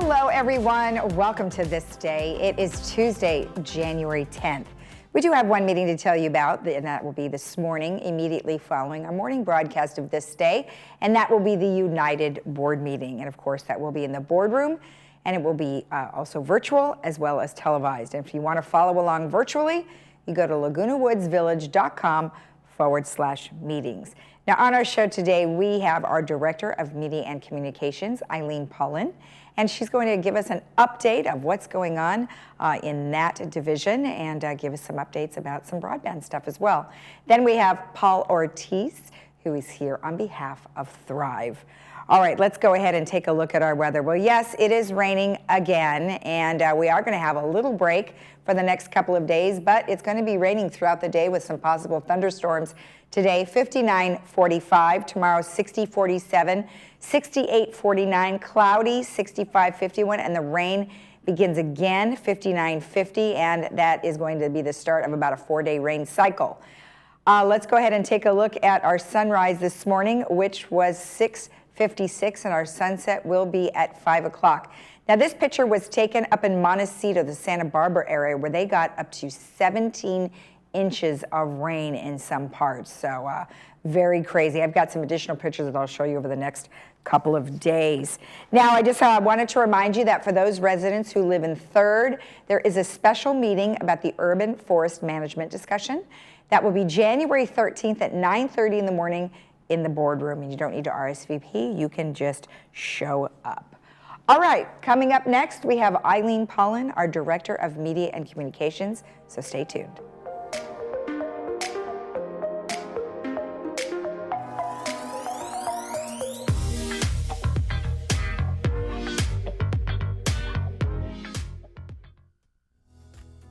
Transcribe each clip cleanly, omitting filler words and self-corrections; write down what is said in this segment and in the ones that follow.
Hello, everyone. Welcome to This Day. It is Tuesday, January 10th. We do have one meeting to tell you about, and that will be this morning, immediately following our morning broadcast of This Day, and that will be the United Board meeting. And of course, that will be in the boardroom, and it will be also virtual as well as televised. And if you want to follow along virtually, you go to lagunawoodsvillage.com/meetings. Now, on our show today, we have our Director of Media and Communications, Eileen Pullen, and she's going to give us an update of what's going on in that division and give us some updates about some broadband stuff as well. Then we have Paul Ortiz, who is here on behalf of Thrive. All right, let's go ahead and take a look at our weather. Well, yes, it is raining again, and we are going to have a little break for the next couple of days, but it's going to be raining throughout the day with some possible thunderstorms. Today, 59-45, tomorrow 60-47, 68-49, cloudy, 65-51, and the rain begins again, 59-50, and that is going to be the start of about a 4-day rain cycle. Let's go ahead and take a look at our sunrise this morning, which was 6:56, and our sunset will be at 5 o'clock. Now, this picture was taken up in Montecito, the Santa Barbara area, where they got up to 17 inches of rain in some parts. So very crazy. I've got some additional pictures that I'll show you over the next couple of days. Now, I just wanted to remind you that for those residents who live in 3rd, there is a special meeting about the urban forest management discussion. That will be January 13th at 9:30 in the morning in the boardroom, and you don't need to RSVP. You can just show up. All right, coming up next, we have Eileen Pullen, our Director of Media and Communications, so stay tuned.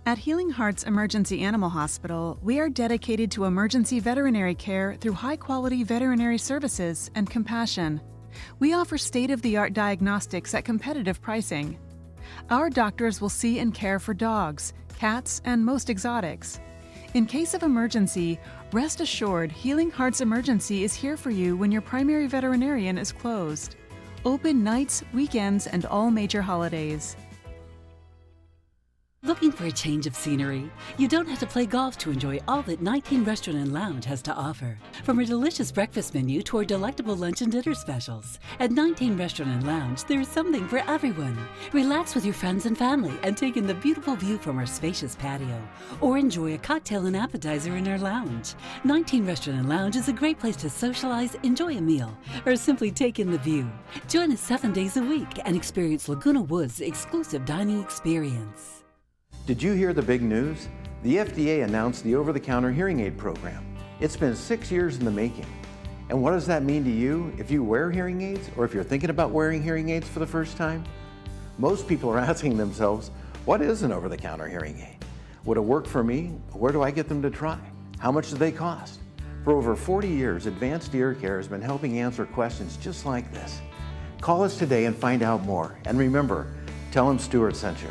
At Healing Hearts Emergency Animal Hospital, we are dedicated to emergency veterinary care through high-quality veterinary services and compassion. We offer state-of-the-art diagnostics at competitive pricing. Our doctors will see and care for dogs, cats, and most exotics. In case of emergency, rest assured Healing Hearts Emergency is here for you when your primary veterinarian is closed. Open nights, weekends, and all major holidays. Looking for a change of scenery? You don't have to play golf to enjoy all that 19 Restaurant and Lounge has to offer. From our delicious breakfast menu to our delectable lunch and dinner specials. At 19 Restaurant and Lounge, there is something for everyone. Relax with your friends and family and take in the beautiful view from our spacious patio. Or enjoy a cocktail and appetizer in our lounge. 19 Restaurant and Lounge is a great place to socialize, enjoy a meal, or simply take in the view. Join us 7 days a week and experience Laguna Woods' exclusive dining experience. Did you hear the big news? The FDA announced the over-the-counter hearing aid program. It's been 6 years in the making. And what does that mean to you if you wear hearing aids or if you're thinking about wearing hearing aids for the first time? Most people are asking themselves, what is an over-the-counter hearing aid? Would it work for me? Where do I get them to try? How much do they cost? For over 40 years, Advanced Ear Care has been helping answer questions just like this. Call us today and find out more. And remember, tell them Stuart sent you.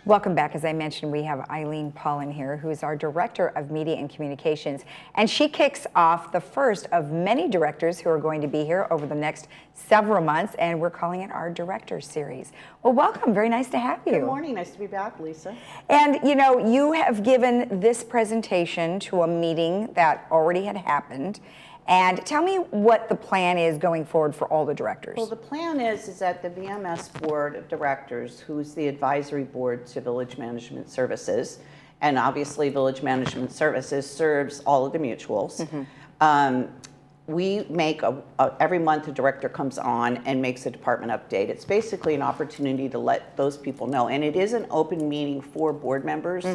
Welcome back. As I mentioned, we have Eileen Pullen here, who is our Director of Media and Communications, and she kicks off the first of many directors who are going to be here over the next several months, and we're calling it our Director Series. Well, welcome. Very nice to have you. Good morning. Nice to be back, Lisa. And, you know, you have given this presentation to a meeting that already had happened. And tell me what the plan is going forward for all the directors. Well, the plan is that the VMS Board of Directors, who's the advisory board to Village Management Services, and obviously Village Management Services serves all of the mutuals, we make every month a director comes on and makes a department update. It's basically an opportunity to let those people know. And it is an open meeting for board members.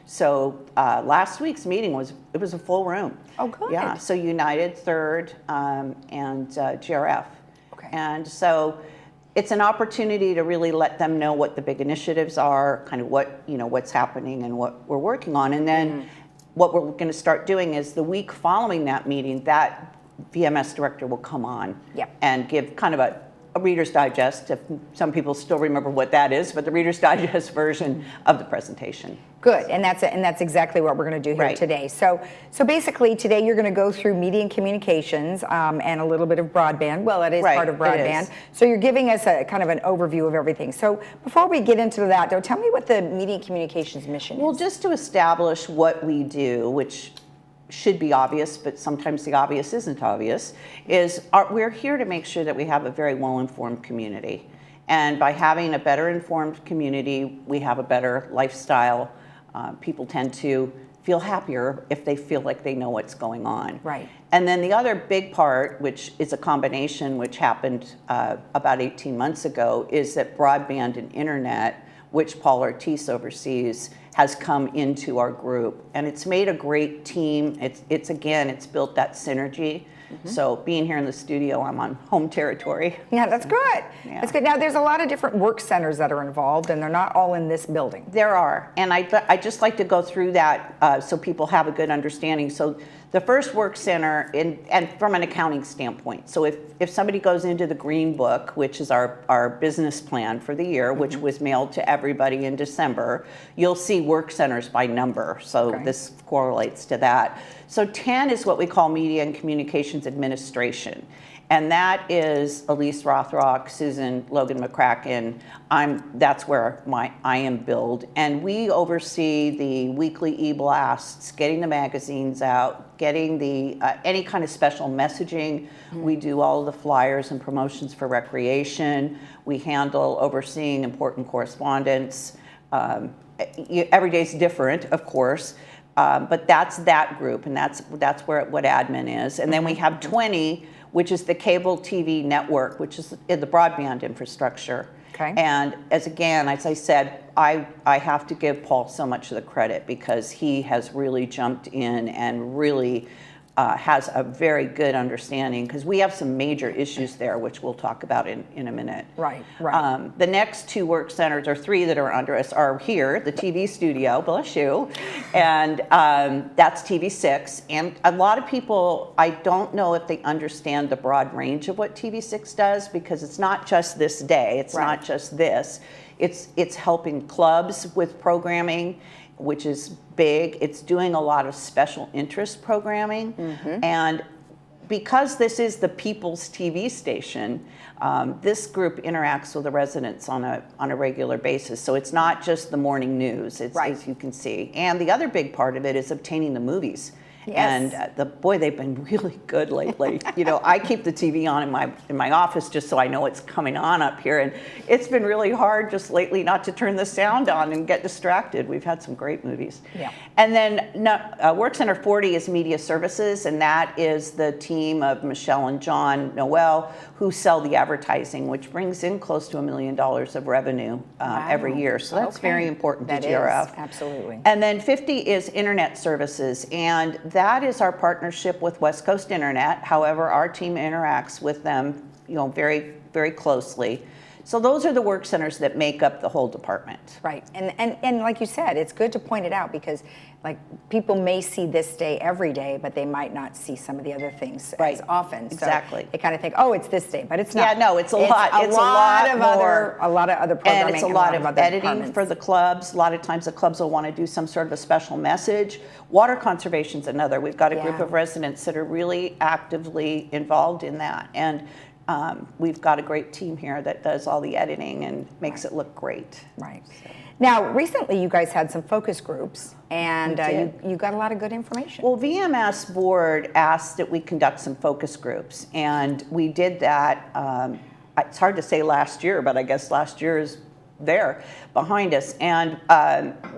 So last week's meeting was a full room. Oh, good. Yeah, so United, Third, and GRF. Okay. And so it's an opportunity to really let them know what the big initiatives are, kind of what, what's happening and what we're working on. And then what we're going to start doing is the week following that meeting, that VMS director will come on and give kind of a Reader's Digest, if some people still remember what that is, but the Reader's Digest version of the presentation. Good, and that's exactly what we're going to do here today. So basically today you're going to go through media and communications and a little bit of broadband. Well, it is part of broadband. So you're giving us a kind of an overview of everything. So before we get into that, though, tell me what the media and communications mission is. Well, just to establish what we do, which should be obvious, but sometimes the obvious isn't obvious, is we're here to make sure that we have a very well-informed community. And by having a better informed community, we have a better lifestyle. People tend to feel happier if they feel like they know what's going on. Right. And then the other big part, which is a combination which happened about 18 months ago, is that broadband and internet, which Paul Ortiz oversees, has come into our group, and it's made a great team. It's built that synergy. So being here in the studio, I'm on home territory. Yeah, that's good. That's good. Now, there's a lot of different work centers that are involved, and they're not all in this building. There are, and I just like to go through that so people have a good understanding. So the first work center, and from an accounting standpoint, so if somebody goes into the Green Book, which is our business plan for the year, which was mailed to everybody in December, you'll see work centers by number. So this correlates to that. So 10 is what we call Media and Communications Administration. And that is Elise Rothrock, Susan Logan McCracken. That's where I am billed. And we oversee the weekly e-blasts, getting the magazines out, getting the any kind of special messaging. We do all of the flyers and promotions for recreation. We handle overseeing important correspondence. Every day's different, of course. But that's that group, and that's where what admin is. And then we have 20, which is the cable TV network, which is in the broadband infrastructure. Okay. And as I said, I have to give Paul so much of the credit because he has really jumped in and really has a very good understanding, because we have some major issues there, which we'll talk about in a minute. Right. The next two work centers, or three that are under us, are here, the TV studio, bless you, and that's TV6. And a lot of people, I don't know if they understand the broad range of what TV6 does, because it's not just ThisDay, it's not just this. It's helping clubs with programming, which is big. It's doing a lot of special interest programming. And because this is the people's TV station, this group interacts with the residents on a regular basis. So it's not just the morning news, as you can see. And the other big part of it is obtaining the movies. Yes. And they've been really good lately. I keep the TV on in my office just so I know it's coming on up here, and it's been really hard just lately not to turn the sound on and get distracted. We've had some great movies. Yeah. And then Work Center 40 is media services, and that is the team of Michelle and John Noel who sell the advertising, which brings in close to $1 million of revenue every year. So that's very important to GRF. Absolutely. And then 50 is internet services, and that is our partnership with West Coast Internet. However, our team interacts with them, very, very closely. So those are the work centers that make up the whole department. Right, and like you said, it's good to point it out, because like people may see ThisDay every day, but they might not see some of the other things as often. Exactly. So they kind of think, oh, it's ThisDay, but it's not. Yeah, no, it's a lot. It's a lot of more. a lot of other programming, And it's a lot of other editing departments. for the clubs. A lot of times the clubs will want to do some sort of a special message. Water conservation's another. We've got a group of residents that are really actively involved in that. And we've got a great team here that does all the editing and makes it look great. Right. Now, recently you guys had some focus groups, and you got a lot of good information. Well, VMS board asked that we conduct some focus groups, and we did that. It's hard to say last year, but I guess last year is there behind us. And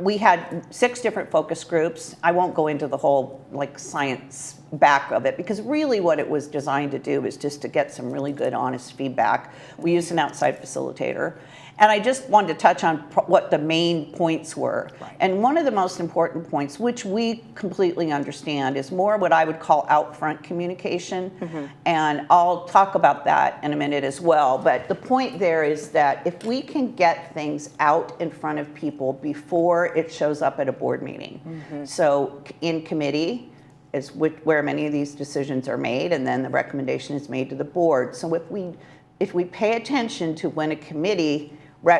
we had 6 different focus groups. I won't go into the whole science back of it, because really what it was designed to do is just to get some really good, honest feedback. We used an outside facilitator. And I just wanted to touch on what the main points were. Right. And one of the most important points, which we completely understand, is more what I would call out front communication. And I'll talk about that in a minute as well. But the point there is that if we can get things out in front of people before it shows up at a board meeting. So in committee is where many of these decisions are made, and then the recommendation is made to the board. So if we pay attention to when a committee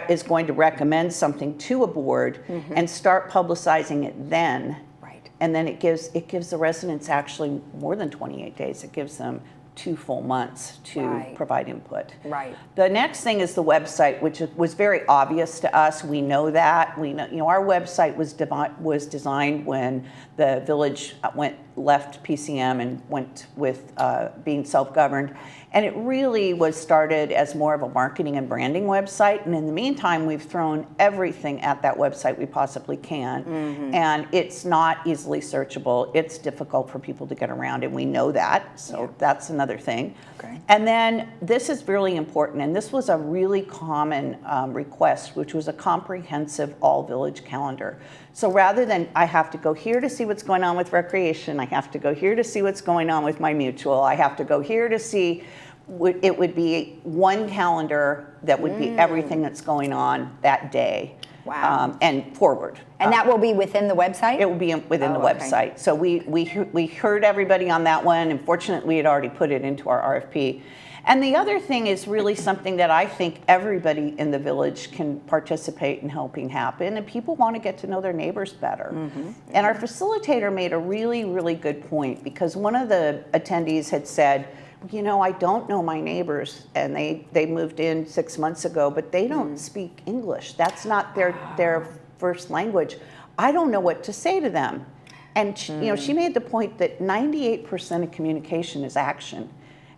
is going to recommend something to a board and start publicizing it then. Right. And then it gives the residents actually more than 28 days. It gives them 2 full months to Right. provide input. Right. The next thing is the website, which was very obvious to us. We know that. We know, our website was designed when the village left PCM and went with being self-governed. And it really was started as more of a marketing and branding website. And in the meantime, we've thrown everything at that website we possibly can. And it's not easily searchable. It's difficult for people to get around, and we know that. So that's another thing. Okay. And then this is really important, and this was a really common request, which was a comprehensive all-village calendar. So rather than I have to go here to see what's going on with recreation, I have to go here to see what's going on with my mutual, I have to go here to see, it would be one calendar that would be everything that's going on that day. Wow. And forward. And that will be within the website? It will be within the okay. website. So we heard everybody on that one, and fortunately we had already put it into our RFP. And the other thing is really something that I think everybody in the village can participate in helping happen, and people want to get to know their neighbors better. And our facilitator made a really, really good point, because one of the attendees had said, I don't know my neighbors, and they moved in 6 months ago, but they don't speak English. That's not their first language. I don't know what to say to them. And she made the point that 98% of communication is action.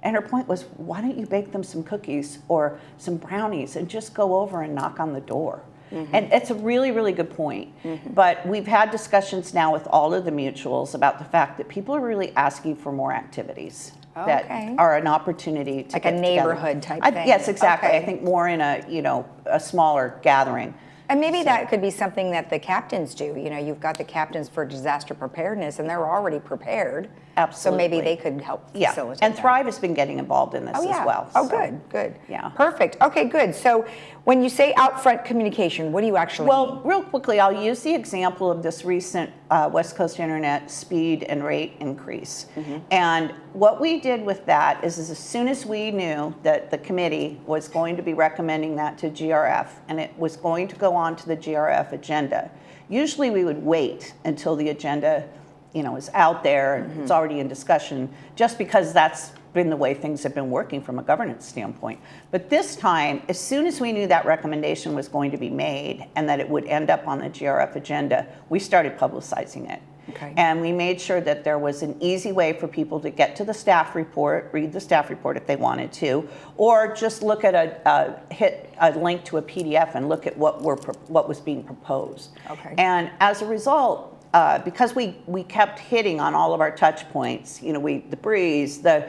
And her point was, why don't you bake them some cookies or some brownies and just go over and knock on the door? And it's a really, really good point. But we've had discussions now with all of the mutuals about the fact that people are really asking for more activities that are an opportunity to like get a together. neighborhood type thing. Yes, exactly. Okay. I think more in a smaller gathering. And maybe that could be something that the captains do. You've got the captains for disaster preparedness, and they're already prepared. Absolutely. So maybe they could help facilitate And that. Thrive has been getting involved in this as well. Oh, so. good. Yeah. Perfect. Okay, good. So when you say out front communication, what do you actually Well, mean? real quickly, I'll use the example of this recent West Coast Internet speed and rate increase. And what we did with that is as soon as we knew that the committee was going to be recommending that to GRF, and it was going to go on to the GRF agenda, usually we would wait until the agenda is out there and it's already in discussion, just because that's been the way things have been working from a governance standpoint. But this time, as soon as we knew that recommendation was going to be made and that it would end up on the GRF agenda, we started publicizing it. Okay. And we made sure that there was an easy way for people to get to the staff report, read the staff report if they wanted to, or just look at hit a link to a PDF and look at what was being proposed. Okay. And as a result, because we kept hitting on all of our touch points, the breeze, the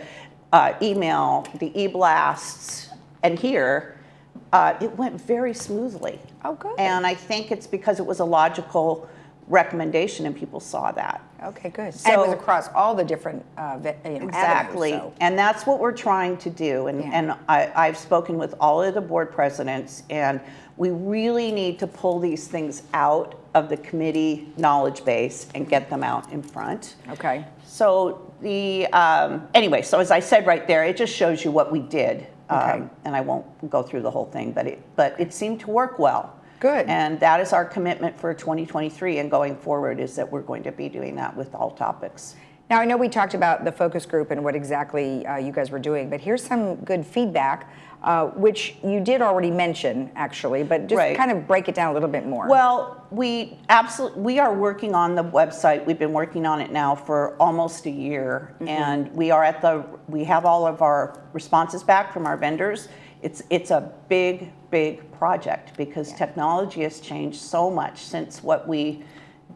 email, the e-blasts, and here, it went very smoothly. Oh, good. And I think it's because it was a logical recommendation and people saw that. Okay, good. So- and it was across all the different Exactly. avenues. So. And that's what we're trying to do. And I've spoken with all of the board presidents, and we really need to pull these things out of the committee knowledge base and get them out in front. Okay. So anyway, so as I said right there, it just shows you what we did. Okay. And I won't go through the whole thing, but it seemed to work well. Good. And that is our commitment for 2023 and going forward, is that we're going to be doing that with all topics. Now, I know we talked about the focus group and what exactly you guys were doing, but here's some good feedback, which you did already mention, actually, but just Right. kind of break it down a little bit more. Well, we are working on the website. We've been working on it now for almost a year, and we have all of our responses back from our vendors. It's a big project because technology has changed so much since what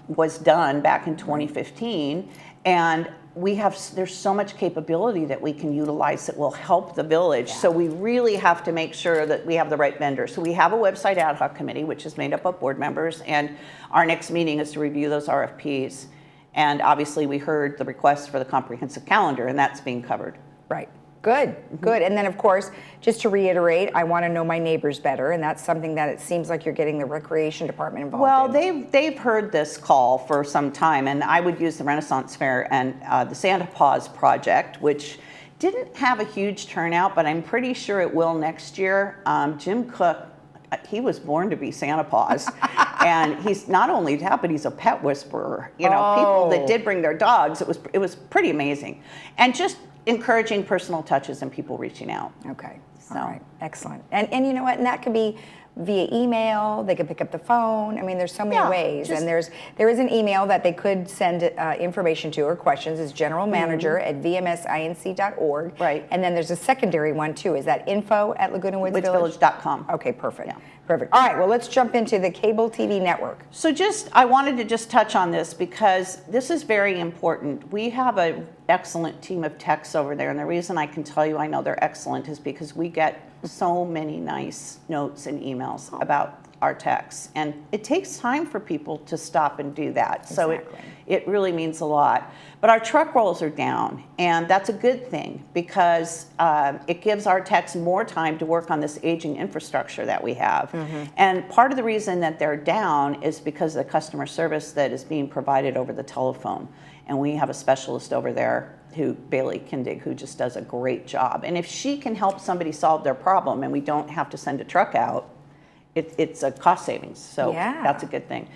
was done back in 2015. And there's so much capability that we can utilize that will help the village. So we really have to make sure that we have the right vendor. So we have a website ad hoc committee, which is made up of board members, and our next meeting is to review those RFPs. And obviously we heard the request for the comprehensive calendar, and that's being covered. Right. Good, good. And then, of course, just to reiterate, I want to know my neighbors better, and that's something that it seems like you're getting the recreation department involved in. Well, they've heard this call for some time, and I would use the Renaissance Fair and the Santa Paws project, which didn't have a huge turnout, but I'm pretty sure it will next year. Jim Cook, he was born to be Santa Paws, and he's not only that, but he's a pet whisperer. You know, people that did bring their dogs, it was pretty amazing, and just encouraging personal touches and people reaching out. Okay. So. All right. Excellent. And you know what? And that could be via email. They could pick up the phone. I mean, there's so many ways. And there is an email that they could send information to or questions. It's generalmanager@vmsinc.org. Right. And then there's a secondary one too. Is that info@LagunaWoodsVillage.com? Okay, perfect. Yeah. Perfect. All right. Well, let's jump into the cable TV network. So I wanted to just touch on this because this is very important. We have an excellent team of techs over there, and the reason I can tell you I know they're excellent is because we get so many nice notes and emails about our techs, and it takes time for people to stop and do that. So it really means a lot. But our truck rolls are down, and that's a good thing because it gives our techs more time to work on this aging infrastructure that we have. And part of the reason that they're down is because of the customer service that is being provided over the telephone. And we have a specialist over there, Bailey Kindig, who just does a great job. And if she can help somebody solve their problem and we don't have to send a truck out, it's a cost savings. So that's a good thing.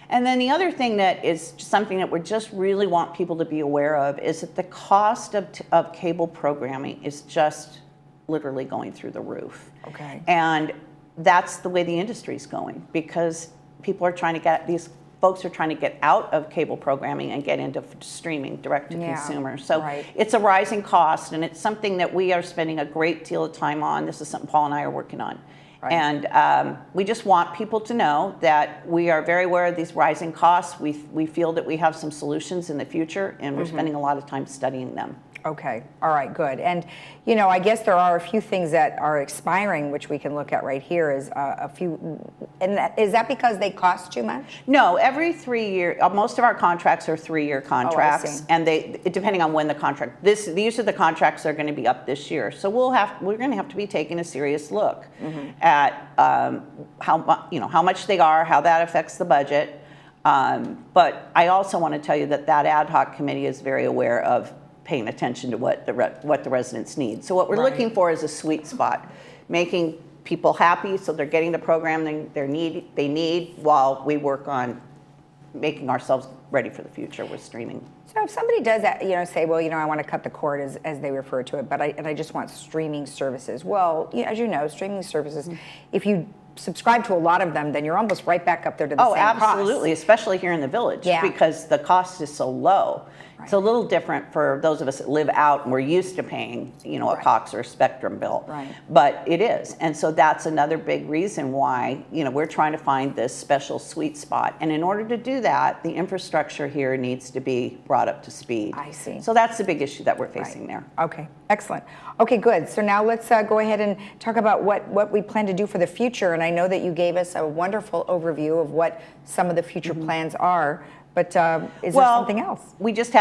And then the other thing that is something that we just really want people to be aware of is that the cost of cable programming is just literally going through the roof. Okay. And that's the way the industry's going because these folks are trying to get out of cable programming and get into streaming direct to consumer. So it's a rising cost, and it's something that we are spending a great deal of time on. This is something Paul and I are working on. Right. And we just want people to know that we are very aware of these rising costs. We feel that we have some solutions in the future, and we're spending a lot of time studying them. Okay. All right, good. And, you know, I guess there are a few things that are expiring, which we can look at right here is a few. And is that because they cost too much? No, every 3 year, most of our contracts are 3-year contracts. And depending on when the contract, these are the contracts that are going to be up this year. So we're going to have to be taking a serious look at how much they are, how that affects the budget. But I also want to tell you that ad hoc committee is very aware of paying attention to what the residents need. So what we're looking for is a sweet spot, making people happy so they're getting the programming they need while we work on making ourselves ready for the future with streaming. So if somebody does that, say, well, I want to cut the cord as they refer to it, but I just want streaming services. Well, as you know, streaming services, if you subscribe to a lot of them, then you're almost right back up there to the same cost. Oh, absolutely, especially here in the village because the cost is so low. Right. It's a little different for those of us that live out and we're used to paying, a Cox or a Spectrum bill. Right. But it is. And so that's another big reason why, we're trying to find this special sweet spot. And in order to do that, the infrastructure here needs to be brought up to speed. I see. So that's the big issue that we're facing there. Okay, excellent. Okay, good. So now let's go ahead and talk about what we plan to do for the future. And I know that you gave us a wonderful overview of what some of the future plans are. But is there something else? We just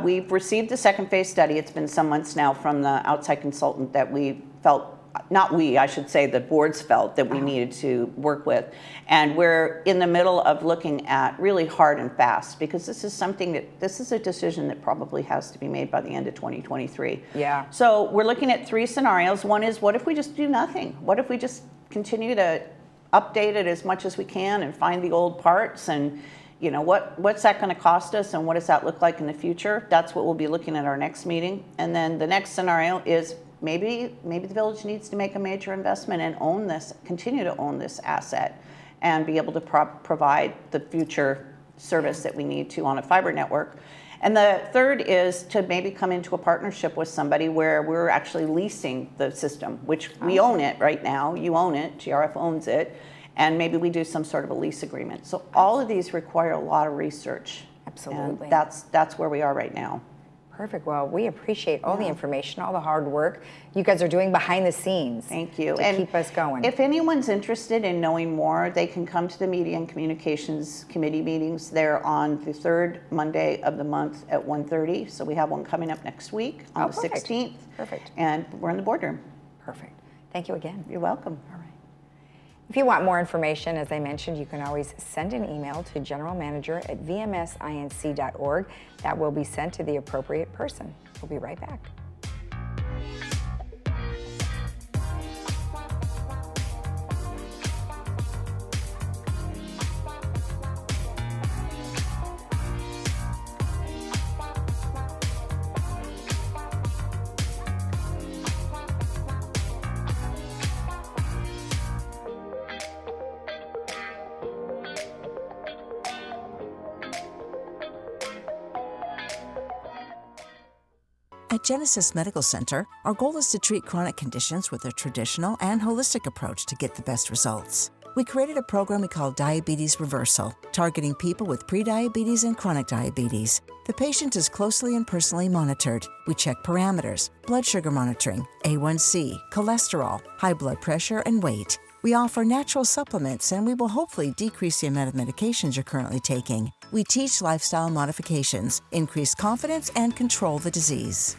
we've received the second phase study. It's been some months now from the outside consultant that we felt, the boards felt that we needed to work with. And we're in the middle of looking at really hard and fast because this is a decision that probably has to be made by the end of 2023. Yeah. So we're looking at 3 scenarios. One is, what if we just do nothing? What if we just continue to update it as much as we can and find the old parts and what's that going to cost us and what does that look like in the future? That's what we'll be looking at our next meeting. And then the next scenario is maybe the village needs to make a major investment and continue to own this asset and be able to provide the future service that we need to on a fiber network. And the third is to maybe come into a partnership with somebody where we're actually leasing the system, which we own it right now. You own it, GRF owns it. And maybe we do some sort of a lease agreement. So all of these require a lot of research. Absolutely. And that's where we are right now. Perfect. Well, we appreciate all the information, all the hard work you guys are doing behind the scenes. Thank you. To keep us going. If anyone's interested in knowing more, they can come to the Media and Communications Committee meetings. They're on the third Monday of the month at 1:30. So we have one coming up next week on the perfect. 16th. Perfect. And we're in the boardroom. Perfect. Thank you again. You're welcome. All right. If you want more information, as I mentioned, you can always send an email to generalmanager@vmsinc.org. That will be sent to the appropriate person. We'll be right back. At Genesis Medical Center, our goal is to treat chronic conditions with a traditional and holistic approach to get the best results. We created a program we call Diabetes Reversal, targeting people with prediabetes and chronic diabetes. The patient is closely and personally monitored. We check parameters, blood sugar monitoring, A1C, cholesterol, high blood pressure, and weight. We offer natural supplements, and we will hopefully decrease the amount of medications you're currently taking. We teach lifestyle modifications, increase confidence, and control the disease.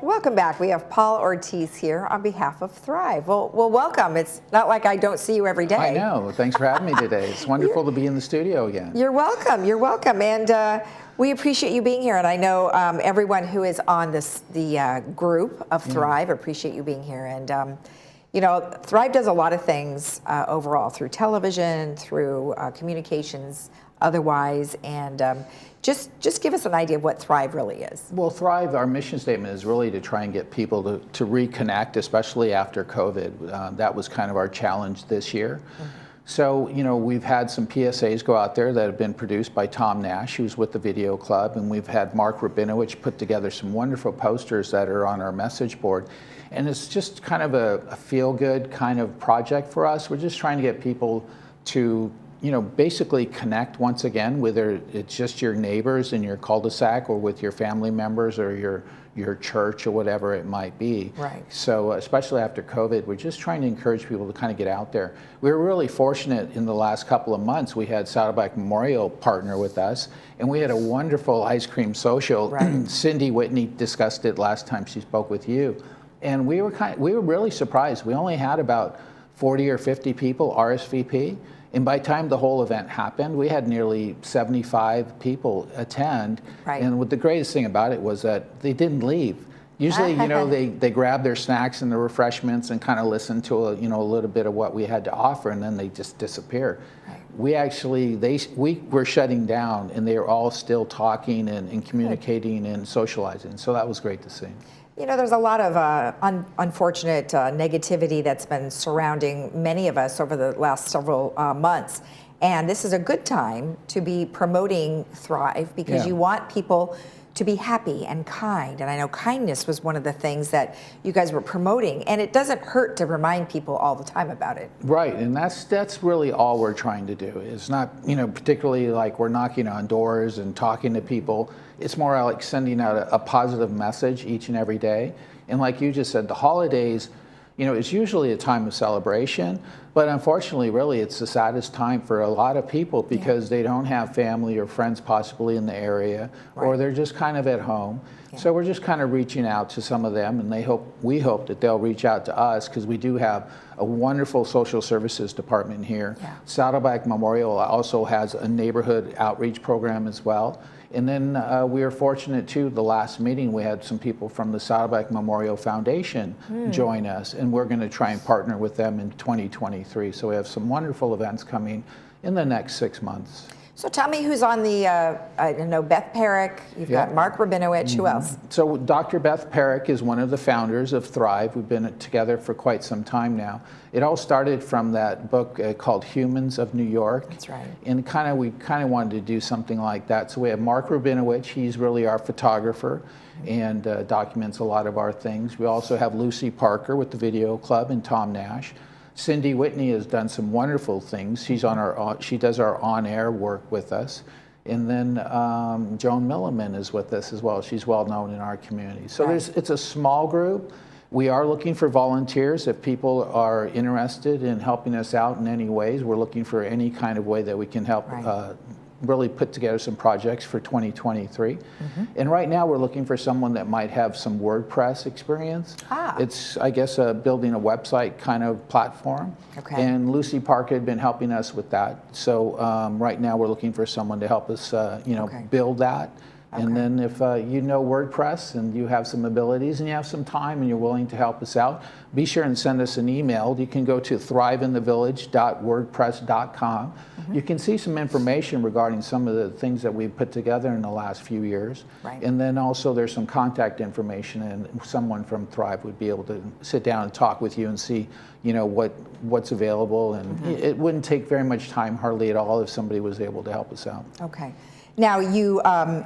Welcome back. We have Paul Ortiz here on behalf of Thrive. Well, welcome. It's not like I don't see you every day. I know. Thanks for having me today. It's wonderful to be in the studio again. You're welcome. You're welcome. And we appreciate you being here. And I know everyone who is on the group of Thrive appreciate you being here. And you know, Thrive does a lot of things overall through television, through communications, otherwise, and just give us an idea of what Thrive really is. Well, Thrive, our mission statement is really to try and get people to reconnect, especially after COVID. That was kind of our challenge this year. Mm-hmm. So, you know, we've had some PSAs go out there that have been produced by Tom Nash, who's with the Video Club, and we've had Mark Rabinowitz put together some wonderful posters that are on our message board. And it's just kind of a feel-good kind of project for us. We're just trying to get people to, you know, basically connect once again, whether it's just your neighbors in your cul-de-sac or with your family members or your church or whatever it might be. Right. So especially after COVID, we're just trying to encourage people to kind of get out there. We were really fortunate in the last couple of months. We had Saddleback Memorial partner with us, and we had a wonderful ice cream social. Right. Cindy Whitney discussed it last time she spoke with you. And we were really surprised. We only had about 40 or 50 people RSVP. And by the time the whole event happened, we had nearly 75 people attend. Right. And what the greatest thing about it was that they didn't leave. Usually, you know, they grab their snacks and the refreshments and kind of listen to a little bit of what we had to offer, and then they just disappear. Right. We were shutting down, and they were all still talking and communicating and socializing. So that was great to see. You know, there's a lot of unfortunate negativity that's been surrounding many of us over the last several months. And this is a good time to be promoting Thrive because you want people to be happy and kind. And I know kindness was one of the things that you guys were promoting. And it doesn't hurt to remind people all the time about it. Right, and that's really all we're trying to do. It's not, you know, particularly like we're knocking on doors and talking to people. It's more like sending out a positive message each and every day. And like you just said, the holidays, you know, it's usually a time of celebration, but unfortunately, really, it's the saddest time for a lot of people because they don't have family or friends possibly in the area, or they're just kind of at home. Yeah. So we're just kind of reaching out to some of them, and we hope that they'll reach out to us because we do have a wonderful social services department here. Yeah. Saddleback Memorial also has a neighborhood outreach program as well. And then we were fortunate too, the last meeting we had some people from the Saddleback Memorial Foundation join us, and we're going to try and partner with them in 2023. So we have some wonderful events coming in the next 6 months. So tell me who's on the, I know Beth Perrick, you've got Mark Rabinowitz, who else? So Dr. Beth Perrick is one of the founders of Thrive. We've been together for quite some time now. It all started from that book called Humans of New York. That's right. And we kind of wanted to do something like that. So we have Mark Rabinowitz, he's really our photographer and documents a lot of our things. We also have Lucy Parker with the Video Club and Tom Nash. Cindy Whitney has done some wonderful things. She does our on-air work with us. And then Joan Milliman is with us as well. She's well known in our community. So it's a small group. We are looking for volunteers. If people are interested in helping us out in any ways, we're looking for any kind of way that we can help really put together some projects for 2023. And right now we're looking for someone that might have some WordPress experience. It's, I guess, building a website kind of platform. And Lucy Parker had been helping us with that. So right now we're looking for someone to help us, build that. And then if you know WordPress and you have some abilities and you have some time and you're willing to help us out, be sure and send us an email. You can go to thriveinthevillage.wordpress.com. You can see some information regarding some of the things that we've put together in the last few years. And then also there's some contact information, and someone from Thrive would be able to sit down and talk with you and see, what's available. And it wouldn't take very much time, hardly at all, if somebody was able to help us out. Now, you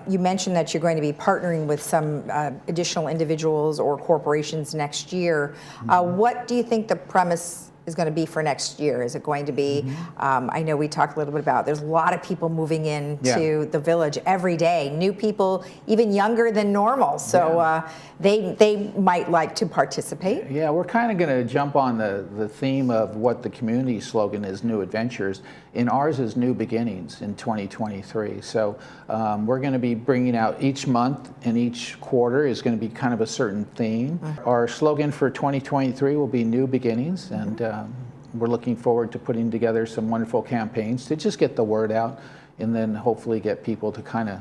mentioned that you're going to be partnering with some additional individuals or corporations next year. What do you think the premise is going to be for next year? Is it going to be, I know we talked a little bit about, there's a lot of people moving into the village every day, new people, even younger than normal. So they might like to participate. Yeah, we're kind of going to jump on the theme of what the community slogan is, New Adventures, and ours is New Beginnings in 2023. So we're going to be bringing out each month, and each quarter is going to be kind of a certain theme. Our slogan for 2023 will be New Beginnings, and we're looking forward to putting together some wonderful campaigns to just get the word out, and then hopefully get people to kind of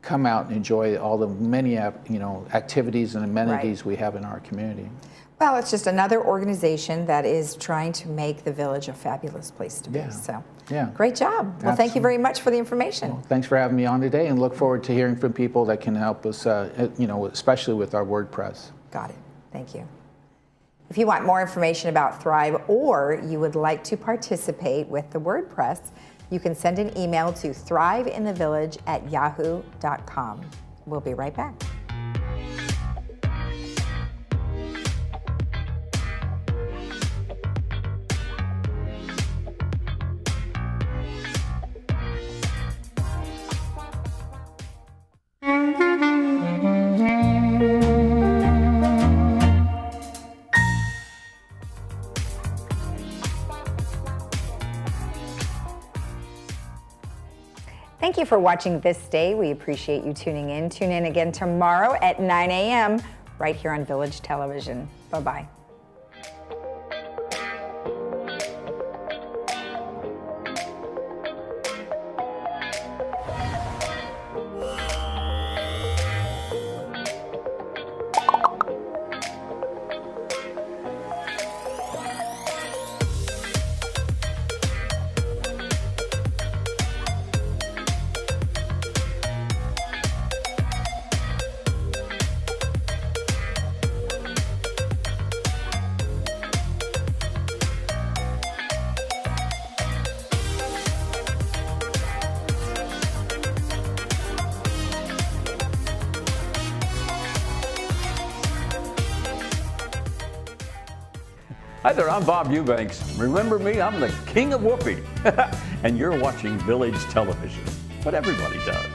come out and enjoy all the many activities and amenities we have in our community. Well, it's just another organization that is trying to make the village a fabulous place to be. So, great job. Well, thank you very much for the information. Well, thanks for having me on today, and look forward to hearing from people that can help us, especially with our WordPress. Got it. Thank you. If you want more information about Thrive, or you would like to participate with the WordPress, you can send an email to thriveinthevillage@yahoo.com. We'll be right back. Thank you for watching This Day. We appreciate you tuning in. Tune in again tomorrow at 9 a.m. right here on Village Television. Bye-bye. Hi there, I'm Bob Eubanks. Remember me? I'm the king of whoopee. And you're watching Village Television. But everybody does.